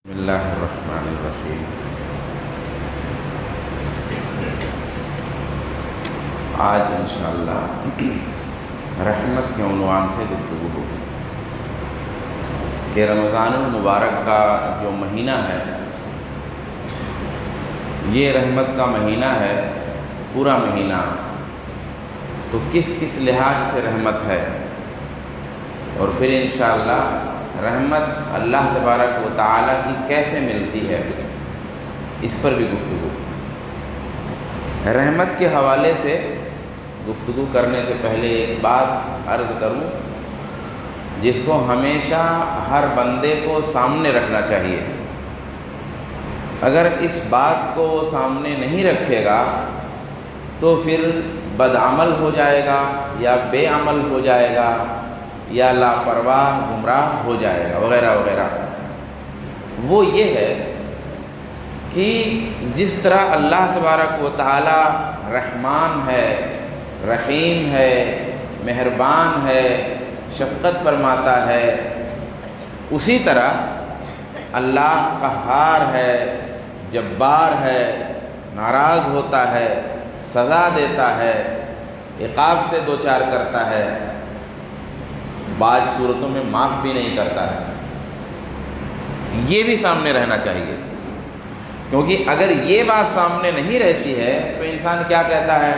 بسم اللہ الرحمن الرحیم۔ آج انشاءاللہ رحمت کے عنوان سے گفتگو ہوگی کہ رمضان المبارک کا جو مہینہ ہے یہ رحمت کا مہینہ ہے، پورا مہینہ تو کس کس لحاظ سے رحمت ہے، اور پھر انشاءاللہ رحمت اللہ تبارک و تعالیٰ کی کیسے ملتی ہے، اس پر بھی گفتگو۔ رحمت کے حوالے سے گفتگو کرنے سے پہلے ایک بات عرض کروں جس کو ہمیشہ ہر بندے کو سامنے رکھنا چاہیے۔ اگر اس بات کو وہ سامنے نہیں رکھے گا تو پھر بدعمل ہو جائے گا یا بے عمل ہو جائے گا یا لاپرواہ گمراہ ہو جائے گا وغیرہ وغیرہ۔ وہ یہ ہے کہ جس طرح اللہ تبارک و تعالی رحمان ہے، رحیم ہے، مہربان ہے، شفقت فرماتا ہے، اسی طرح اللہ قہار ہے، جبار ہے، ناراض ہوتا ہے، سزا دیتا ہے، عقاب سے دوچار کرتا ہے، بعض صورتوں میں معاف بھی نہیں کرتا ہے۔ یہ بھی سامنے رہنا چاہیے، کیونکہ اگر یہ بات سامنے نہیں رہتی ہے تو انسان کیا کہتا ہے؟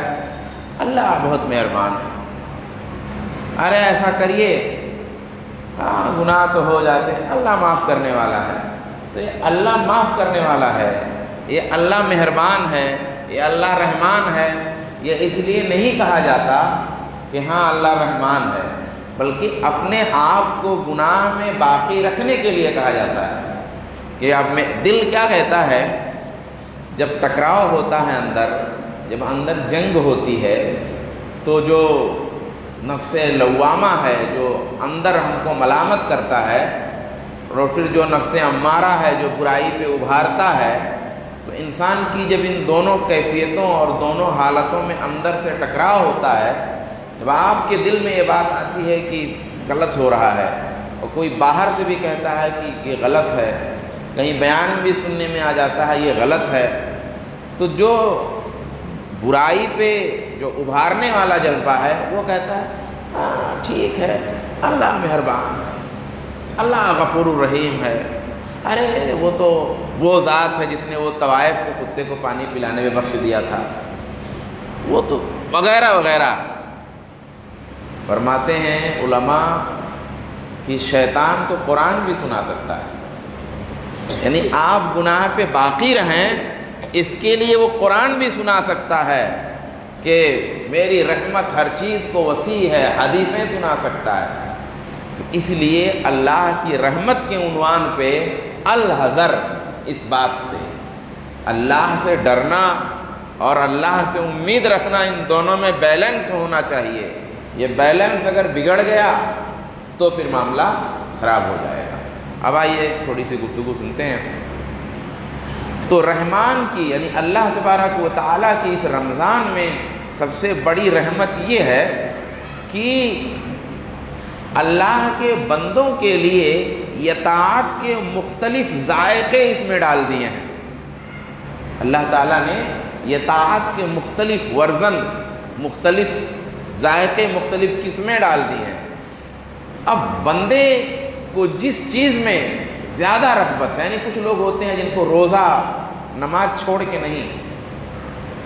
اللہ بہت مہربان ہے، ارے ایسا کریے، ہاں گناہ تو ہو جاتے ہیں، اللہ معاف کرنے والا ہے۔ تو یہ اللہ معاف کرنے والا ہے، یہ اللہ مہربان ہے، یہ اللہ رحمان ہے، یہ اس لیے نہیں کہا جاتا کہ ہاں اللہ رحمان ہے، بلکہ اپنے آپ کو گناہ میں باقی رکھنے کے لیے کہا جاتا ہے کہ اب میں دل کیا کہتا ہے جب ٹکراؤ ہوتا ہے جب اندر جنگ ہوتی ہے تو جو نفس لوامہ ہے، جو اندر ہم کو ملامت کرتا ہے، اور پھر جو نفس امارہ ہے جو برائی پہ ابھارتا ہے، تو انسان کی جب ان دونوں کیفیتوں اور دونوں حالتوں میں اندر سے ٹکراؤ ہوتا ہے، جب آپ کے دل میں یہ بات آتی ہے کہ غلط ہو رہا ہے، اور کوئی باہر سے بھی کہتا ہے کہ یہ غلط ہے، کہیں بیان بھی سننے میں آ جاتا ہے یہ غلط ہے، تو جو برائی پہ جو ابھارنے والا جذبہ ہے وہ کہتا ہے ہاں ٹھیک ہے، اللہ مہربان ہے، اللہ غفور الرحیم ہے، ارے وہ تو وہ ذات ہے جس نے وہ طوائف کو کتے کو پانی پلانے میں بخش دیا تھا، وہ تو وغیرہ وغیرہ۔ فرماتے ہیں علماء کہ شیطان تو قرآن بھی سنا سکتا ہے، یعنی آپ گناہ پہ باقی رہیں اس کے لیے وہ قرآن بھی سنا سکتا ہے کہ میری رحمت ہر چیز کو وسیع ہے، حدیثیں سنا سکتا ہے۔ تو اس لیے اللہ کی رحمت کے عنوان پہ الحذر، اس بات سے اللہ سے ڈرنا اور اللہ سے امید رکھنا، ان دونوں میں بیلنس ہونا چاہیے۔ یہ بیلنس اگر بگڑ گیا تو پھر معاملہ خراب ہو جائے گا۔ اب آئیے تھوڑی سی گفتگو سنتے ہیں۔ تو رحمان کی یعنی اللہ تبارک و تعالیٰ کی اس رمضان میں سب سے بڑی رحمت یہ ہے کہ اللہ کے بندوں کے لیے اطاعت کے مختلف ذائقے اس میں ڈال دیے ہیں۔ اللہ تعالیٰ نے اطاعت کے مختلف ورژن، مختلف ذائقے، مختلف قسمیں ڈال دی ہیں۔ اب بندے کو جس چیز میں زیادہ رغبت ہے، یعنی کچھ لوگ ہوتے ہیں جن کو روزہ، نماز چھوڑ کے نہیں،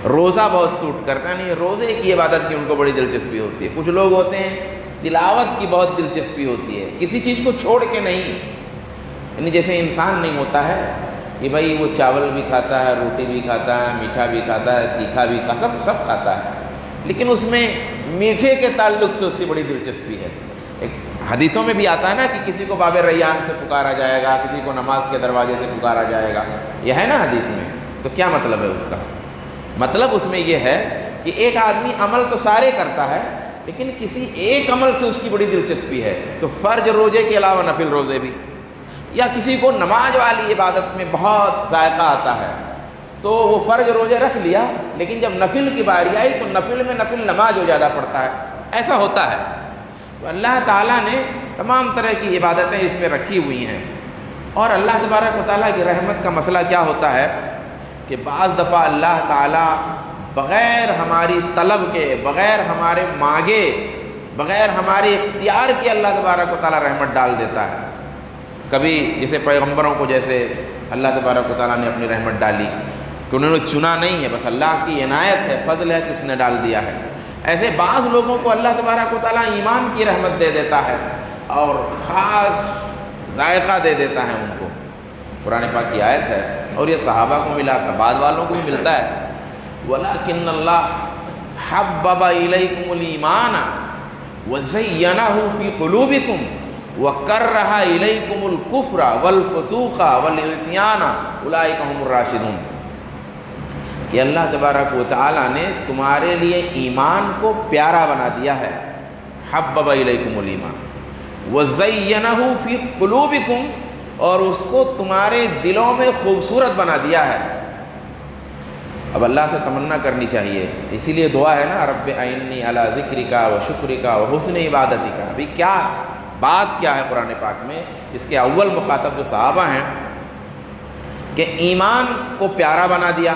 روزہ بہت سوٹ کرتا ہے، نہیں روزے کی عبادت کی ان کو بڑی دلچسپی ہوتی ہے۔ کچھ لوگ ہوتے ہیں تلاوت کی بہت دلچسپی ہوتی ہے، کسی چیز کو چھوڑ کے نہیں، یعنی جیسے انسان نہیں ہوتا ہے کہ بھائی وہ چاول بھی کھاتا ہے، روٹی بھی کھاتا ہے، میٹھا بھی کھاتا ہے، تیکھا بھی سب کھاتا ہے، لیکن اس میں میٹھے کے تعلق سے اس کی بڑی دلچسپی ہے۔ ایک حدیثوں میں بھی آتا ہے نا کہ کسی کو باب ریان سے پکارا جائے گا، کسی کو نماز کے دروازے سے پکارا جائے گا، یہ ہے نا حدیث میں۔ تو کیا مطلب ہے اس کا؟ مطلب اس میں یہ ہے کہ ایک آدمی عمل تو سارے کرتا ہے لیکن کسی ایک عمل سے اس کی بڑی دلچسپی ہے، تو فرض روزے کے علاوہ نفل روزے بھی، یا کسی کو نماز والی عبادت میں بہت ذائقہ آتا ہے تو وہ فرض روزے رکھ لیا، لیکن جب نفل کی باری آئی تو نفل میں نفل نماز ہو زیادہ پڑتا ہے، ایسا ہوتا ہے۔ تو اللہ تعالیٰ نے تمام طرح کی عبادتیں اس میں رکھی ہوئی ہیں، اور اللہ تبارک و تعالیٰ کی رحمت کا مسئلہ کیا ہوتا ہے کہ بعض دفعہ اللہ تعالیٰ بغیر ہماری طلب کے، بغیر ہمارے مانگے، بغیر ہمارے اختیار کے اللہ تبارک و تعالیٰ رحمت ڈال دیتا ہے. کبھی جیسے پیغمبروں کو جیسے اللہ تبارک و تعالیٰ نے اپنی رحمت ڈالی کہ انہوں نے چنا نہیں ہے، بس اللہ کی عنایت ہے، فضل ہے کہ اس نے ڈال دیا ہے. ایسے بعض لوگوں کو اللہ تبارک و تعالیٰ ایمان کی رحمت دے دیتا ہے اور خاص ذائقہ دے دیتا ہے ان کو. قرآن پاک کی آیت ہے اور یہ صحابہ کو ملا تھا، بعض والوں کو بھی ملتا ہے. وَلَكِنَّ اللَّهَ حَبَّبَ إِلَيْكُمُ الْإِيمَانَ وَزَيَّنَهُ فِي قُلُوبِكُمْ وَكَرَّهَ إِلَيْكُمُ الْكُفْرَ وَالْفُسُوقَ وَالْعِصْيَانَ أُولَٰئِكَ هُمُ الرَّاشِدُونَ. کہ اللہ تبارک و تعالیٰ نے تمہارے لیے ایمان کو پیارا بنا دیا ہے. حَبَّبَ إِلَيْكُمُ الْإِيمَانَ وَزَيَّنَهُ فِي قُلُوبِكُمْ اور اس کو تمہارے دلوں میں خوبصورت بنا دیا ہے. اب اللہ سے تمنا کرنی چاہیے، اسی لیے دعا ہے نا، رب اعنی علی ذکرک و شکرک و حسن عبادتک. ابھی کیا بات کیا ہے قرآن پاک میں؟ اس کے اول مخاطب جو صحابہ ہیں کہ ایمان کو پیارا بنا دیا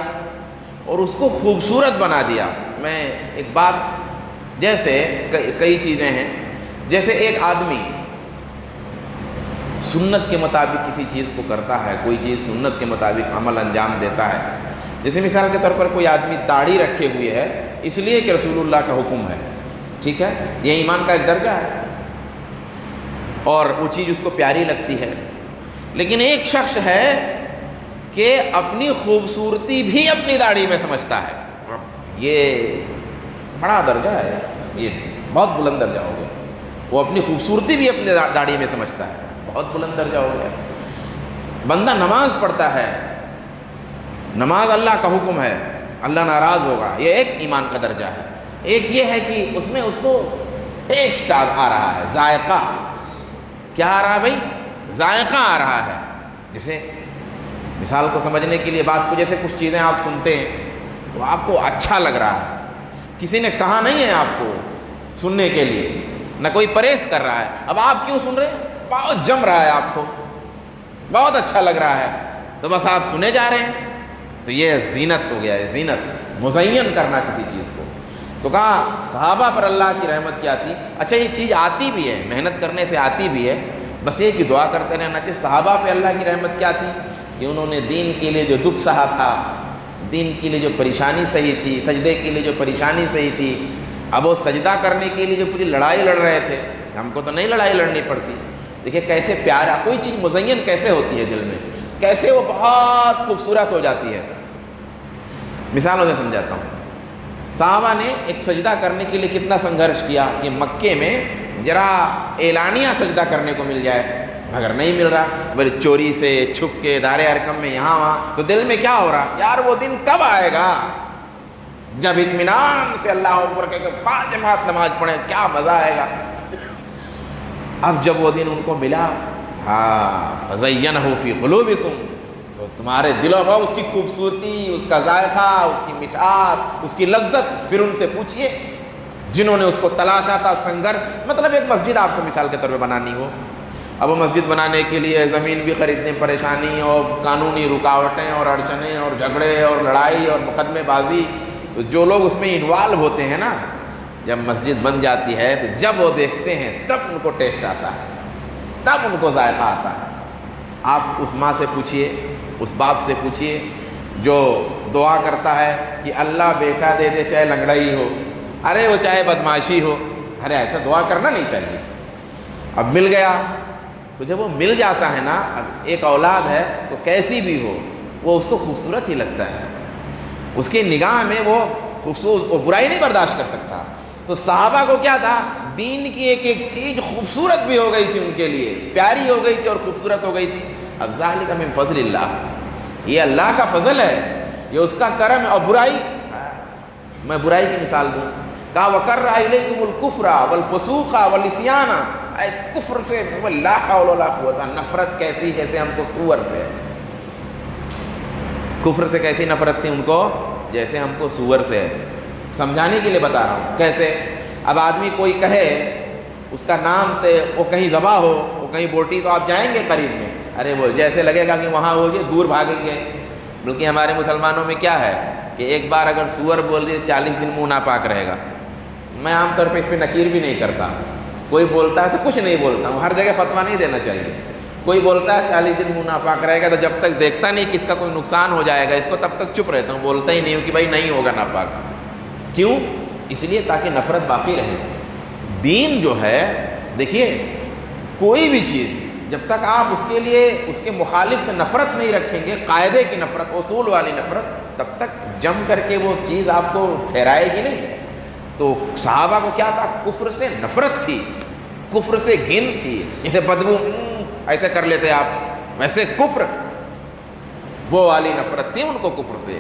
اور اس کو خوبصورت بنا دیا. میں ایک بات، جیسے کئی چیزیں ہیں، جیسے ایک آدمی سنت کے مطابق کسی چیز کو کرتا ہے، کوئی چیز سنت کے مطابق عمل انجام دیتا ہے. جیسے مثال کے طور پر کوئی آدمی داڑھی رکھے ہوئے ہے اس لیے کہ رسول اللہ کا حکم ہے، ٹھیک ہے، یہ ایمان کا ایک درجہ ہے اور وہ چیز اس کو پیاری لگتی ہے. لیکن ایک شخص ہے کہ اپنی خوبصورتی بھی اپنی داڑھی میں سمجھتا ہے، یہ بڑا درجہ ہے، یہ بہت بلند درجہ ہو گیا. وہ اپنی خوبصورتی بھی اپنی داڑھی میں سمجھتا ہے، بہت بلند درجہ ہو گیا. بندہ نماز پڑھتا ہے، نماز اللہ کا حکم ہے، اللہ ناراض ہوگا، یہ ایک ایمان کا درجہ ہے. ایک یہ ہے کہ اس میں اس کو ٹیسٹ آ رہا ہے، ذائقہ. کیا آ رہا ہے بھائی؟ ذائقہ آ رہا ہے. جیسے مثال کو سمجھنے کے لیے بات کو، جیسے کچھ چیزیں آپ سنتے ہیں تو آپ کو اچھا لگ رہا ہے، کسی نے کہا نہیں ہے آپ کو سننے کے لیے، نہ کوئی پرہیز کر رہا ہے، اب آپ کیوں سن رہے ہیں؟ بہت جم رہا ہے، آپ کو بہت اچھا لگ رہا ہے تو بس آپ سنے جا رہے ہیں. تو یہ زینت ہو گیا ہے، زینت، مزین کرنا کسی چیز کو. تو کہا صحابہ پر اللہ کی رحمت کیا تھی. اچھا یہ چیز آتی بھی ہے، محنت کرنے سے آتی بھی ہے، بس یہ کہ دعا کرتے رہنا کہ صحابہ پہ اللہ کی رحمت کیا تھی کہ انہوں نے دین کے لیے جو دکھ سہا تھا، دین کے لیے جو پریشانی سہی تھی، سجدے کے لیے جو پریشانی سہی تھی، اب وہ سجدہ کرنے کے لیے جو پوری لڑائی لڑ رہے تھے. ہم کو تو نہیں لڑائی لڑنی پڑتی. دیکھیں کیسے پیارا، کوئی چیز مزین کیسے ہوتی ہے دل میں، کیسے وہ بہت خوبصورت ہو جاتی ہے. مثالوں سے سمجھاتا ہوں. صحابہ نے ایک سجدہ کرنے کے لیے کتنا سنگھرش کیا کہ مکے میں ذرا اعلانیہ سجدہ کرنے کو مل جائے، مگر نہیں مل رہا. بھائی چوری سے چھپ کے دار ارقم میں یہاں وہاں، تو دل میں کیا ہو رہا، یار وہ دن کب آئے گا جب اطمینان سے اللہ اکبر کہہ کے 5 جماعت نماز پڑھیں، کیا مزہ آئے گا. اب جب وہ دن ان کو ملا، فَزَيَّنَهُ فِي قُلُوبِكُمْ، تو تمہارے دلوں میں اس کی خوبصورتی، اس کا ذائقہ، اس کی مٹھاس، اس کی لذت. پھر ان سے پوچھئے جنہوں نے اس کو تلاشا تھا، مطلب ایک مسجد آپ کو مثال کے طور پہ بنانی ہو، اب وہ مسجد بنانے کے لیے زمین بھی خریدنے پریشانی اور قانونی رکاوٹیں اور اڑچنیں اور جھگڑے اور لڑائی اور مقدمے بازی. تو جو لوگ اس میں انوالو ہوتے ہیں نا، جب مسجد بن جاتی ہے تو جب وہ دیکھتے ہیں تب ان کو ٹیسٹ آتا ہے، تب ان کو ذائقہ آتا ہے. آپ اس ماں سے پوچھئے، اس باپ سے پوچھئے جو دعا کرتا ہے کہ اللہ بیٹا دے دے چاہے لنگڑا ہی ہو، ارے وہ چاہے بدماشی ہو، ارے ایسا دعا کرنا نہیں چاہیے. اب مل گیا تو جب وہ مل جاتا ہے نا، اب ایک اولاد ہے تو کیسی بھی ہو وہ اس کو خوبصورت ہی لگتا ہے، اس کی نگاہ میں وہ خوبصورت، وہ برائی نہیں برداشت کر سکتا. تو صحابہ کو کیا تھا، دین کی ایک ایک چیز خوبصورت بھی ہو گئی تھی، ان کے لیے پیاری ہو گئی تھی اور خوبصورت ہو گئی تھی. اب ذالک من فضل اللہ، یہ اللہ کا فضل ہے، یہ اس کا کرم ہے. اور برائی، میں برائی کی مثال دوں، کہا وَكَرَّهَ إِلَيْكُمُ الْكُفْرَ وَالْفُسُوقَ وَالْعِصْيَانَ، اے کفر سے لا حول ولا قوت، نفرت کیسی، جیسے ہم کو سور سے، کفر سے کیسی نفرت تھی ان کو، جیسے ہم کو سور سے. سمجھانے کے لیے بتا رہا ہوں کیسے. اب آدمی کوئی کہے، اس کا نام تے وہ کہیں ذبح ہو، وہ کہیں بوٹی، تو آپ جائیں گے قریب میں، ارے وہ جیسے لگے گا کہ وہاں وہ جو دور بھاگیں گے. بلکہ ہمارے مسلمانوں میں کیا ہے کہ ایک بار اگر سور بول دیے 40 دن منہ ناپاک رہے گا. میں عام طور پہ اس پہ نکیر بھی نہیں کرتا. کوئی بولتا ہے تو کچھ نہیں بولتا ہوں, ہر جگہ فتویٰ نہیں دینا چاہیے. کوئی بولتا ہے 40 دن منہ ناپاک رہے گا, تو جب تک دیکھتا نہیں کہ اس کا کوئی نقصان ہو جائے گا اس کو, تب تک چپ رہتا ہوں, بولتا ہی نہیں ہوں کہ بھائی نہیں ہوگا ناپاک. کیوں؟ اس لیے تاکہ نفرت باقی رہے. دین جو ہے دیکھیے, کوئی بھی چیز جب تک آپ اس کے لیے اس کے مخالف سے نفرت نہیں رکھیں گے, قاعدے کی نفرت, اصول والی نفرت, تب تک جم کر کے وہ چیز آپ کو ٹھہرائے گی نہیں. تو صحابہ کو کیا تھا؟ کفر سے نفرت تھی, کفر سے گھن تھی. جیسے بدبو ایسے کر لیتے آپ, ویسے کفر, وہ والی نفرت تھی ان کو کفر سے.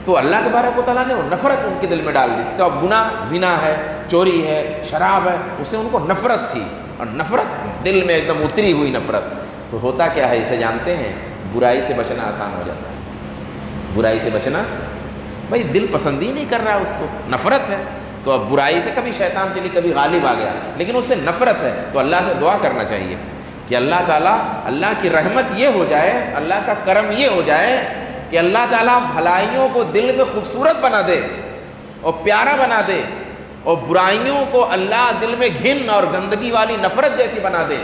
تو اللہ تبارک و تعالیٰ نے وہ نفرت ان کے دل میں ڈال دی. تو اب گناہ, زنا ہے, چوری ہے, شراب ہے, اس سے ان کو نفرت تھی, اور نفرت دل میں ایک دم اتری ہوئی نفرت. تو ہوتا کیا ہے اسے جانتے ہیں؟ برائی سے بچنا آسان ہو جاتا ہے. برائی سے بچنا, بھائی دل پسند ہی نہیں کر رہا اس کو, نفرت ہے. تو اب برائی سے کبھی شیطان چلی, کبھی غالب آ گیا, لیکن اس سے نفرت ہے. تو اللہ سے دعا کرنا چاہیے کہ اللہ تعالیٰ, اللہ کی رحمت یہ ہو جائے, اللہ کا کرم یہ ہو جائے کہ اللہ تعالیٰ بھلائیوں کو دل میں خوبصورت بنا دے اور پیارا بنا دے, اور برائیوں کو اللہ دل میں گھن اور گندگی والی نفرت جیسی بنا دے.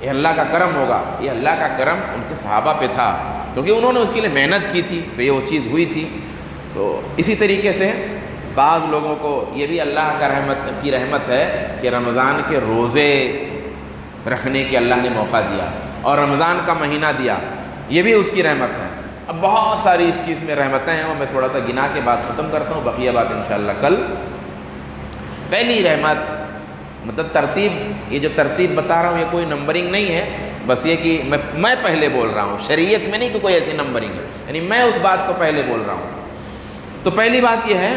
یہ اللہ کا کرم ہوگا. یہ اللہ کا کرم ان کے صحابہ پہ تھا, کیونکہ انہوں نے اس کے لیے محنت کی تھی, تو یہ وہ چیز ہوئی تھی. تو اسی طریقے سے بعض لوگوں کو یہ بھی اللہ کا رحمت ہے کہ رمضان کے روزے رکھنے کی اللہ نے موقع دیا, اور رمضان کا مہینہ دیا, یہ بھی اس کی رحمت ہے. اب بہت ساری اس میں رحمتیں ہیں, وہ میں تھوڑا سا گنا کے بعد ختم کرتا ہوں, بقیہ بات انشاءاللہ کل. پہلی رحمت, مطلب ترتیب, یہ جو ترتیب بتا رہا ہوں یہ کوئی نمبرنگ نہیں ہے, بس یہ کہ میں پہلے بول رہا ہوں, شریعت میں نہیں کہ کوئی ایسی نمبرنگ ہے, یعنی میں اس بات کو پہلے بول رہا ہوں. تو پہلی بات یہ ہے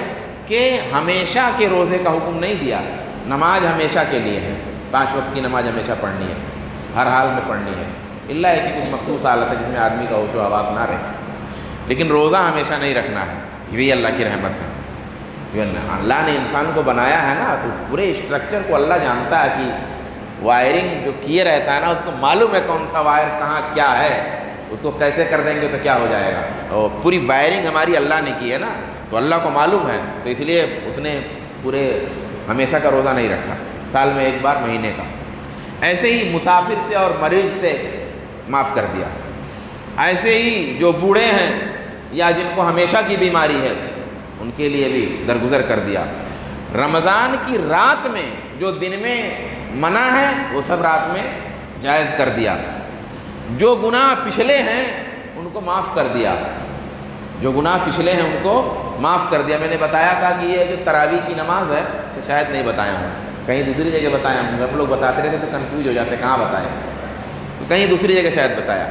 کہ ہمیشہ کے روزے کا حکم نہیں دیا. نماز ہمیشہ کے لیے ہے, 5 وقت کی نماز ہمیشہ پڑھنی ہے, ہر حال میں پڑھنی ہے, اللہ ہے کہ کچھ مخصوص حالت ہے جس میں آدمی کا ہوش و حواس نہ رہے. لیکن روزہ ہمیشہ نہیں رکھنا ہے, یہ بھی اللہ کی رحمت ہے. جو اللہ نے انسان کو بنایا ہے نا, تو اس پورے اسٹرکچر کو اللہ جانتا ہے کہ وائرنگ جو کیے رہتا ہے نا, اس کو معلوم ہے کون سا وائر کہاں کیا ہے, اس کو کیسے کر دیں گے تو کیا ہو جائے گا. اور پوری وائرنگ ہماری اللہ نے کی ہے نا, تو اللہ کو معلوم ہے, تو اس لیے اس نے پورے ہمیشہ کا روزہ نہیں رکھا, سال میں ایک بار, مہینے کا. ایسے ہی مسافر سے اور مریض سے معاف کر دیا. ایسے ہی جو بوڑھے ہیں یا جن کو ہمیشہ کی بیماری ہے, ان کے لیے بھی درگزر کر دیا. رمضان کی رات میں جو دن میں منع ہے وہ سب رات میں جائز کر دیا. جو گناہ پچھلے ہیں ان کو معاف کر دیا, جو گناہ پچھلے ہیں ان کو معاف کر دیا. میں نے بتایا تھا کہ یہ جو تراویح کی نماز ہے, شاید نہیں بتایا ہوں, کہیں دوسری جگہ بتایا ہوں. جب لوگ بتاتے رہتے تو کنفیوز ہو جاتے کہاں بتائے, تو کہیں دوسری جگہ شاید بتایا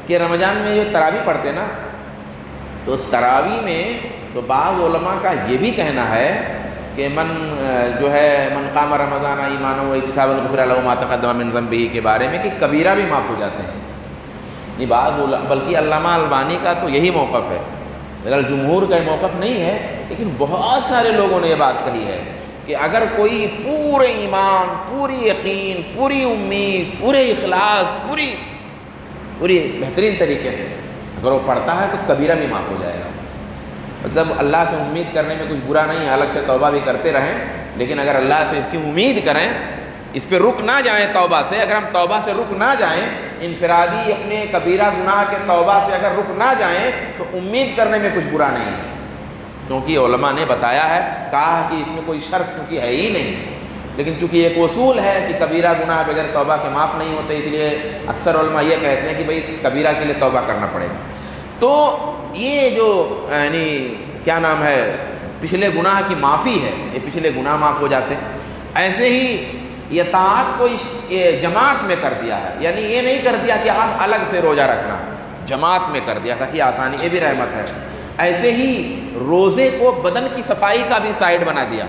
کہ رمضان میں جو تراویح پڑھتے نا, تو تراویح میں تو بعض علماء کا یہ بھی کہنا ہے کہ من قام رمضان ایمانا و احتسابا غفر له ما تقدم من ذنبه کے بارے میں کہ کبیرہ بھی معاف ہو جاتے ہیں. یہ بعض بلکہ علامہ البانی کا تو یہی موقف ہے, بہرحال جمہور کا یہ موقف نہیں ہے, لیکن بہت سارے لوگوں نے یہ بات کہی ہے کہ اگر کوئی پورے ایمان, پوری یقین, پوری امید, پورے اخلاص, پوری بہترین طریقے سے اگر وہ پڑھتا ہے تو کبیرہ بھی معاف ہو جائے گا. مطلب اللہ سے امید کرنے میں کچھ برا نہیں ہے, الگ سے توبہ بھی کرتے رہیں, لیکن اگر اللہ سے اس کی امید کریں, اس پہ رک نہ جائیں توبہ سے. اگر ہم توبہ سے رک نہ جائیں, انفرادی اپنے کبیرہ گناہ کے توبہ سے اگر رک نہ جائیں, تو امید کرنے میں کچھ برا نہیں ہے, کیونکہ علماء نے بتایا ہے, کہا کہ اس میں کوئی شرط کیونکہ ہے ہی نہیں. لیکن چونکہ ایک اصول ہے کہ کبیرہ گناہ بغیر توبہ کے معاف نہیں ہوتے, اس لیے اکثر علماء یہ کہتے ہیں کہ بھئی کبیرہ کے لیے توبہ کرنا پڑے گا. تو یہ جو یعنی کیا نام ہے, پچھلے گناہ کی معافی ہے, یہ پچھلے گناہ معاف ہو جاتے ہیں. ایسے ہی یہ طاعت کو جماعت میں کر دیا ہے, یعنی یہ نہیں کر دیا کہ آپ الگ سے روزہ رکھنا, جماعت میں کر دیا تاکہ آسانی, یہ بھی رحمت ہے. ایسے ہی روزے کو بدن کی صفائی کا بھی سائڈ بنا دیا,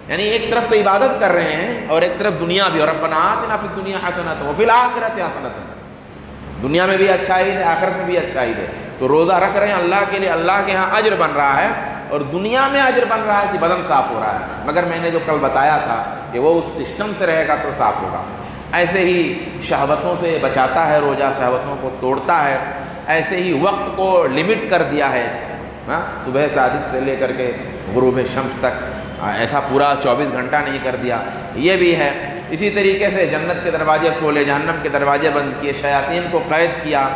یعنی ایک طرف تو عبادت کر رہے ہیں اور ایک طرف دنیا بھی, اور ربنا آتنا فی الدنیا حسنۃ وفی الآخرۃ حسنۃ, دنیا میں بھی اچھائی دے, آخرت میں بھی اچھائی دے. تو روزہ رکھ رہے ہیں اللہ کے لیے, اللہ کے ہاں اجر بن رہا ہے, اور دنیا میں اجر بن رہا ہے کہ بدن صاف ہو رہا ہے. مگر میں نے جو کل بتایا تھا کہ وہ اس سسٹم سے رہے گا تو صاف ہوگا. ایسے ہی شہوتوں سے بچاتا ہے روزہ، شہوتوں کو توڑتا ہے، ایسے ہی وقت کو لمٹ کر دیا ہے، صبح صادق سے لے کر کے غروب شمس تک، ایسا پورا 24 گھنٹہ نہیں کر دیا، یہ بھی ہے۔ اسی طریقے سے جنت کے دروازے کھولے، جہنم کے دروازے بند کیے، شیاطین کو قید کیا،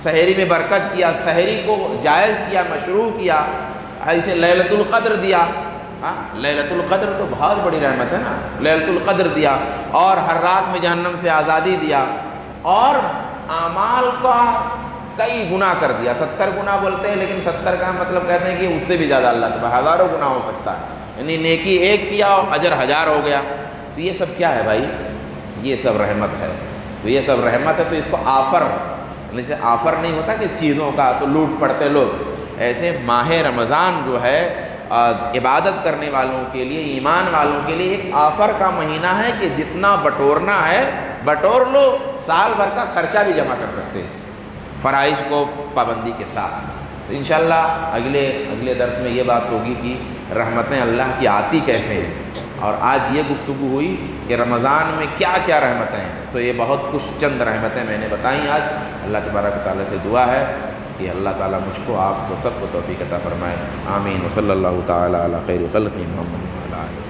سحری میں برکت کیا، سحری کو جائز کیا، مشروع کیا، ایسے لیلۃ القدر دیا۔ لیلۃ القدر تو بہت بڑی رحمت ہے نا، لیلۃ القدر دیا، اور ہر رات میں جہنم سے آزادی دیا، اور اعمال کا کئی گنا کر دیا۔ 70 گنا بولتے ہیں، لیکن 70 کا مطلب کہتے ہیں کہ اس سے بھی زیادہ اللہ تبارک ہزاروں گنا ہو سکتا ہے، یعنی نیکی ایک کیا اور اجر 1000 ہو گیا۔ تو یہ سب کیا ہے بھائی؟ یہ سب رحمت ہے۔ تو یہ سب رحمت ہے، تو اس کو آفر، جیسے آفر نہیں ہوتا کہ چیزوں کا تو لوٹ پڑتے لوگ، ایسے ماہ رمضان جو ہے عبادت کرنے والوں کے لیے، ایمان والوں کے لیے ایک آفر کا مہینہ ہے کہ جتنا بٹورنا ہے بٹور لو، سال بھر کا خرچہ بھی جمع کر سکتے ہیں فرائض کو پابندی کے ساتھ۔ تو انشاءاللہ اگلے درس میں یہ بات ہوگی کہ رحمتیں اللہ کی آتی کیسے ہیں، اور آج یہ گفتگو ہوئی کہ رمضان میں کیا کیا رحمتیں ہیں۔ تو یہ بہت کچھ چند رحمتیں میں نے بتائیں آج۔ اللہ تبارک و تعالیٰ سے دعا ہے کہ اللہ تعالیٰ مجھ کو، آپ کو، سب کو توفیق عطا فرمائے۔ آمین۔ وصلی اللہ تعالیٰ علی خیر خلقہ محمد۔